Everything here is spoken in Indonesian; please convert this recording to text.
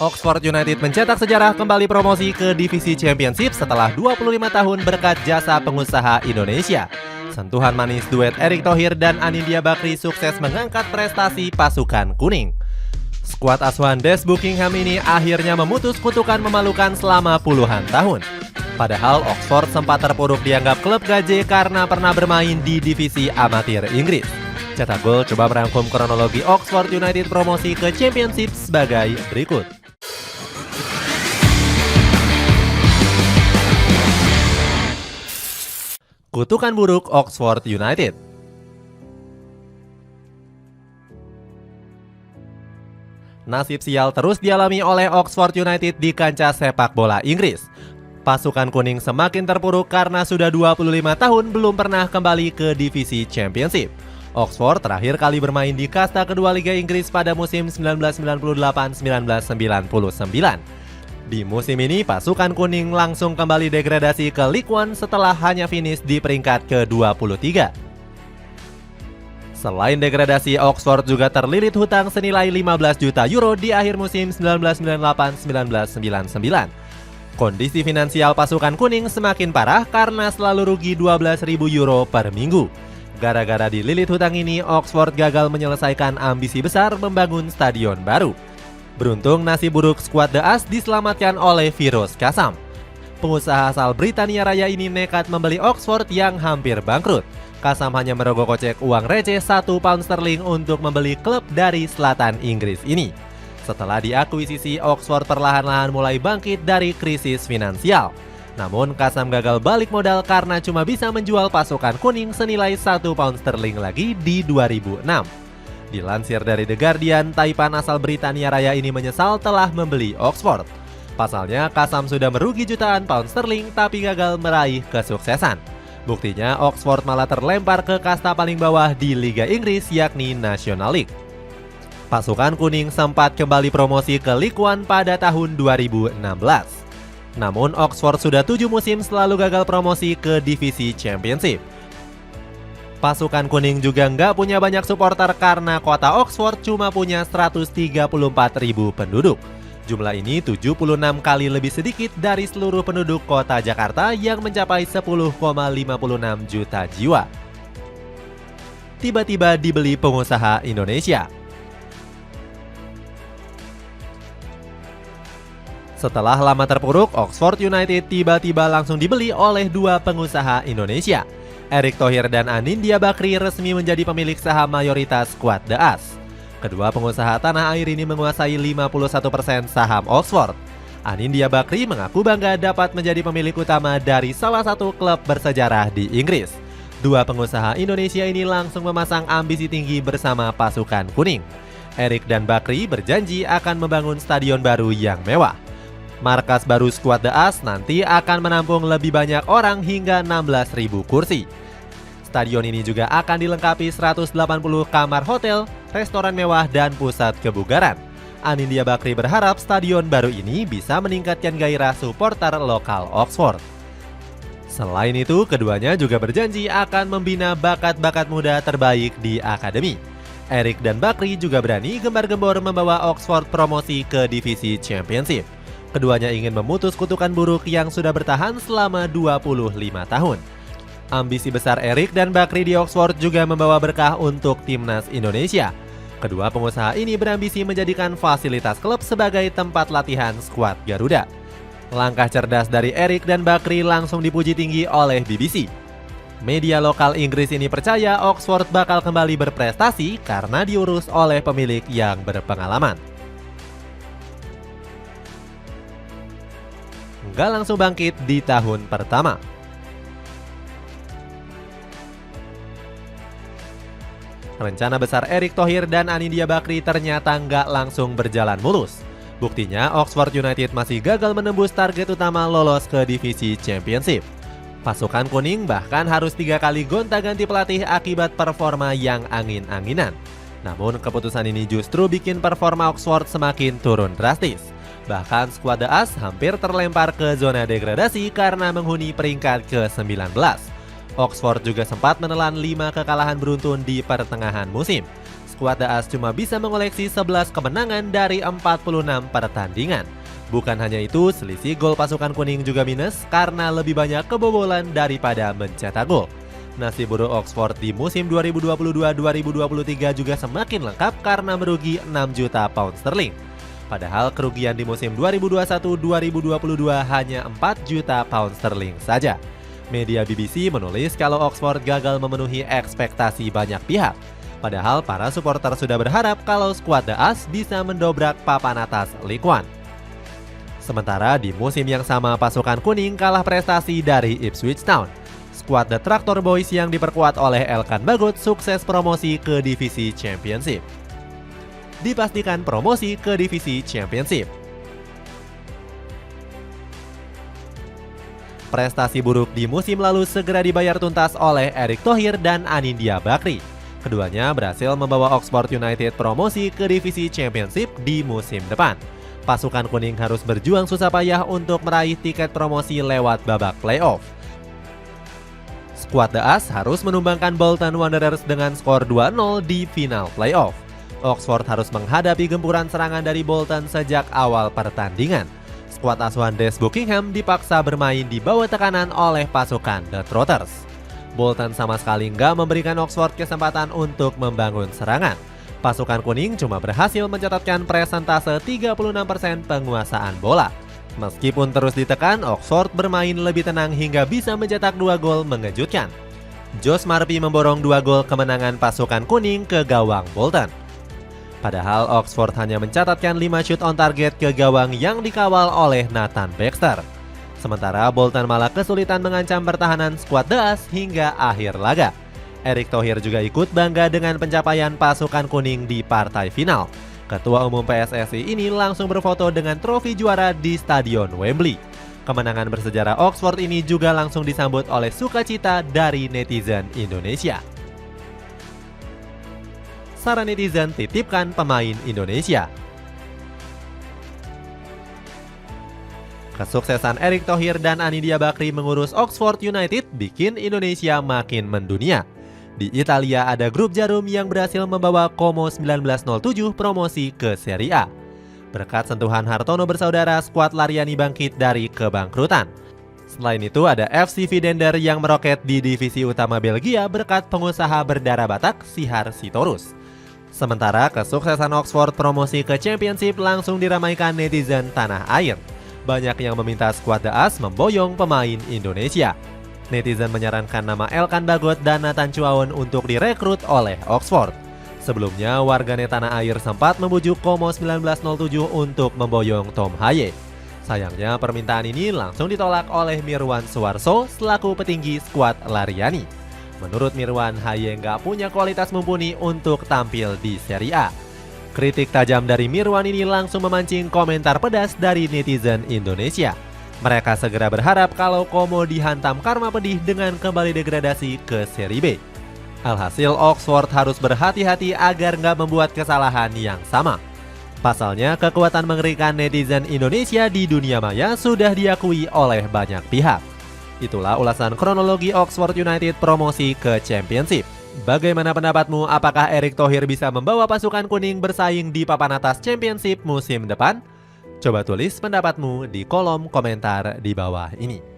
Oxford United mencetak sejarah kembali promosi ke divisi Championship setelah 25 tahun berkat jasa pengusaha Indonesia. Sentuhan manis duet Erick Thohir dan Anindya Bakri sukses mengangkat prestasi pasukan kuning. Skuad asuhan Des Buckingham ini akhirnya memutus kutukan memalukan selama puluhan tahun. Padahal Oxford sempat terpuruk dianggap klub gaje karena pernah bermain di divisi amatir Inggris. Cetak Gol coba merangkum kronologi Oxford United promosi ke Championship sebagai berikut. Kutukan buruk Oxford United. Nasib sial terus dialami oleh Oxford United di kancah sepak bola Inggris. Pasukan kuning semakin terpuruk karena sudah 25 tahun belum pernah kembali ke divisi Championship. Oxford terakhir kali bermain di kasta kedua Liga Inggris pada musim 1998-1999. Di musim ini, pasukan kuning langsung kembali degradasi ke League One setelah hanya finish di peringkat ke-23. Selain degradasi, Oxford juga terlilit hutang senilai 15 juta euro di akhir musim 1998-1999. Kondisi finansial pasukan kuning semakin parah karena selalu rugi 12.000 euro per minggu. Gara-gara dililit hutang ini, Oxford gagal menyelesaikan ambisi besar membangun stadion baru. Beruntung nasib buruk skuad The As diselamatkan oleh Firoz Qassam. Pengusaha asal Britania Raya ini nekat membeli Oxford yang hampir bangkrut. Qassam hanya merogoh kocek uang receh 1 pound sterling untuk membeli klub dari selatan Inggris ini. Setelah diakuisisi, Oxford perlahan-lahan mulai bangkit dari krisis finansial. Namun Qassam gagal balik modal karena cuma bisa menjual pasukan kuning senilai 1 pound sterling lagi di 2006. Dilansir dari The Guardian, Taipan asal Britania Raya ini menyesal telah membeli Oxford. Pasalnya, Qassam sudah merugi jutaan pound sterling tapi gagal meraih kesuksesan. Buktinya, Oxford malah terlempar ke kasta paling bawah di Liga Inggris yakni National League. Pasukan kuning sempat kembali promosi ke League One pada tahun 2016. Namun, Oxford sudah 7 musim selalu gagal promosi ke divisi Championship. Pasukan kuning juga nggak punya banyak supporter karena kota Oxford cuma punya 134.000 penduduk. Jumlah ini 76 kali lebih sedikit dari seluruh penduduk kota Jakarta yang mencapai 10,56 juta jiwa. Tiba-tiba dibeli pengusaha Indonesia. Setelah lama terpuruk, Oxford United tiba-tiba langsung dibeli oleh 2 pengusaha Indonesia. Erick Thohir dan Anindya Bakri resmi menjadi pemilik saham mayoritas skuad The As. Kedua pengusaha tanah air ini menguasai 51% saham Oxford. Anindya Bakri mengaku bangga dapat menjadi pemilik utama dari salah satu klub bersejarah di Inggris. 2 pengusaha Indonesia ini langsung memasang ambisi tinggi bersama pasukan kuning. Erick dan Bakri berjanji akan membangun stadion baru yang mewah. Markas baru skuad The As nanti akan menampung lebih banyak orang hingga 16.000 kursi. Stadion ini juga akan dilengkapi 180 kamar hotel, restoran mewah, dan pusat kebugaran. Anindya Bakri berharap stadion baru ini bisa meningkatkan gairah supporter lokal Oxford. Selain itu, keduanya juga berjanji akan membina bakat-bakat muda terbaik di akademi. Erick dan Bakri juga berani gembar-gembor membawa Oxford promosi ke divisi Championship. Keduanya ingin memutus kutukan buruk yang sudah bertahan selama 25 tahun. Ambisi besar Erick dan Bakri di Oxford juga membawa berkah untuk timnas Indonesia. Kedua pengusaha ini berambisi menjadikan fasilitas klub sebagai tempat latihan skuad Garuda. Langkah cerdas dari Erick dan Bakri langsung dipuji tinggi oleh BBC. Media lokal Inggris ini percaya Oxford bakal kembali berprestasi karena diurus oleh pemilik yang berpengalaman. Nggak langsung bangkit di tahun pertama. Rencana besar Erick Thohir dan Anindya Bakri ternyata nggak langsung berjalan mulus. Buktinya Oxford United masih gagal menembus target utama lolos ke divisi Championship. Pasukan kuning bahkan harus 3 kali gonta-ganti pelatih akibat performa yang angin-anginan. Namun keputusan ini justru bikin performa Oxford semakin turun drastis. Bahkan skuad The As hampir terlempar ke zona degradasi karena menghuni peringkat ke-19. Oxford juga sempat menelan 5 kekalahan beruntun di pertengahan musim. skuad The As cuma bisa mengoleksi 11 kemenangan dari 46 pertandingan. Bukan hanya itu, selisih gol pasukan kuning juga minus karena lebih banyak kebobolan daripada mencetak gol. Nasib buruk Oxford di musim 2022-2023 juga semakin lengkap karena merugi 6 juta pound sterling. Padahal kerugian di musim 2021-2022 hanya 4 juta pound sterling saja. Media BBC menulis kalau Oxford gagal memenuhi ekspektasi banyak pihak. Padahal para supporter sudah berharap kalau skuad The As bisa mendobrak papan atas League One. Sementara di musim yang sama pasukan kuning kalah prestasi dari Ipswich Town. Skuad The Tractor Boys yang diperkuat oleh Elkan Bagot sukses promosi ke divisi Championship. Dipastikan promosi ke divisi Championship. Prestasi buruk di musim lalu segera dibayar tuntas oleh Erick Thohir dan Anindya Bakri. Keduanya berhasil membawa Oxford United promosi ke divisi Championship di musim depan. Pasukan kuning harus berjuang susah payah untuk meraih tiket promosi lewat babak playoff. Skuad The As harus menumbangkan Bolton Wanderers dengan skor 2-0 di final playoff. Oxford harus menghadapi gempuran serangan dari Bolton sejak awal pertandingan. Skuad asuhan Des Buckingham dipaksa bermain di bawah tekanan oleh pasukan The Trotters. Bolton sama sekali nggak memberikan Oxford kesempatan untuk membangun serangan. Pasukan kuning cuma berhasil mencatatkan presentase 36% penguasaan bola. Meskipun terus ditekan, Oxford bermain lebih tenang hingga bisa mencetak 2 gol mengejutkan. Josh Murphy memborong 2 gol kemenangan pasukan kuning ke gawang Bolton. Padahal Oxford hanya mencatatkan 5 shoot on target ke gawang yang dikawal oleh Nathan Baxter. Sementara Bolton malah kesulitan mengancam pertahanan skuad The As hingga akhir laga. Erick Thohir juga ikut bangga dengan pencapaian pasukan kuning di partai final. Ketua Umum PSSI ini langsung berfoto dengan trofi juara di Stadion Wembley. Kemenangan bersejarah Oxford ini juga langsung disambut oleh sukacita dari netizen Indonesia. Saran netizen titipkan pemain Indonesia. Kesuksesan Erick Thohir dan Anindya Bakri mengurus Oxford United bikin Indonesia makin mendunia. Di Italia ada grup Jarum yang berhasil membawa Como 1907 promosi ke Serie A. Berkat sentuhan Hartono bersaudara, skuad Lariani bangkit dari kebangkrutan. Selain itu ada FC Vidender yang meroket di divisi utama Belgia berkat pengusaha berdarah Batak Sihar Sitorus. Sementara kesuksesan Oxford promosi ke Championship langsung diramaikan netizen tanah air. Banyak yang meminta skuad The As memboyong pemain Indonesia. Netizen menyarankan nama Elkan Bagot dan Nathan Chuaon untuk direkrut oleh Oxford. Sebelumnya, warganet tanah air sempat membujuk Como 1907 untuk memboyong Tom Haye. Sayangnya permintaan ini langsung ditolak oleh Mirwan Suwarso selaku petinggi skuad Lariani. Menurut Mirwan, Haye nggak punya kualitas mumpuni untuk tampil di Serie A. Kritik tajam dari Mirwan ini langsung memancing komentar pedas dari netizen Indonesia. Mereka segera berharap kalau Como dihantam karma pedih dengan kembali degradasi ke Serie B. Alhasil Oxford harus berhati-hati agar nggak membuat kesalahan yang sama. Pasalnya kekuatan mengerikan netizen Indonesia di dunia maya sudah diakui oleh banyak pihak. Itulah ulasan kronologi Oxford United promosi ke Championship. Bagaimana pendapatmu? Apakah Erick Thohir bisa membawa pasukan kuning bersaing di papan atas Championship musim depan? Coba tulis pendapatmu di kolom komentar di bawah ini.